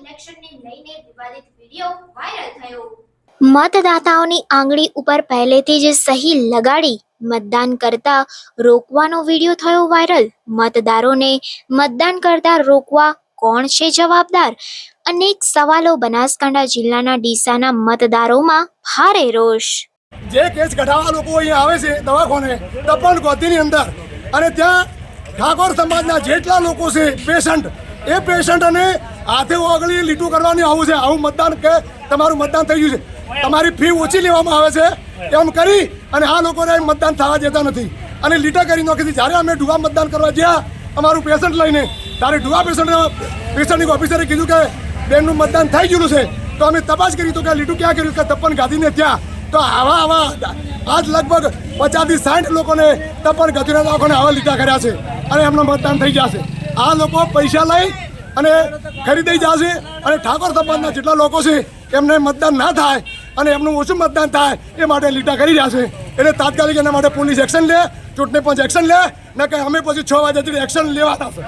ઇલેક્શનને લઈને વિવાદિત video viral થયો। મતદાતાઓની આંગળી ઉપર પહેલેથી જ સહી લગાડી મતદાન કરતા રોકવાનો વિડીયો થયો વાયરલ। મતદારોને મતદાન કરતા રોકવા કોણ છે જવાબદાર? અનેક સવાલો। બનાસકાંઠા જિલ્લાના ડીસાના મતદારોમાં ભારે રોષ। જે કેસ કઢાવવા લોકો અહીંયા આવે છે દવાખાને તપન ગોધીની અંદર, અને ત્યાં ઠાકોર સમાજના જેટલા લોકો છે પેશન્ટ, એ પેશન્ટને હાથે ઓગળી લીટું કરવાની આવું છે। આવું મતદાન કે તમારું મતદાન થઈ ગયું છે, તમારી ફી ઓછી લેવામાં આવે છે એમ કરી અને આ લોકોને મતદાન થવા દેતા નથી અને લીટા કરી નાખી હતી। જ્યારે અમે ડુવા મતદાન કરવા ગયા અમારું પેશન્ટ લઈને, ત્યારે ડુવા પેશન્ટની ઓફિસરે કીધું કે બેનનું મતદાન થઈ ગયેલું છે। તો અમે તપાસ કરી તો કે લીટું ક્યાં કર્યું કે તપન ગાંધીને ત્યાં। તો આવા આજ લગભગ 50 થી 60 લોકોને તપન ગાંધીના દવાખાને આવા લીટા કર્યા છે અને એમનું મતદાન થઈ જશે। આ લોકો પૈસા લઈ અને ખરીદી જશે અને ઠાકોર સમાજના જેટલા લોકો છે એમને મતદાન ના થાય અને એમનું ઓછું મતદાન થાય એ માટે લીટા કરી રહ્યા છે। એટલે તાત્કાલિક એના માટે પોલીસ એક્શન લે, ચૂંટણી પંચ એક્શન લે, ન કે અમે પછી 6 વાગ્યાથી એક્શન લેવાના છે।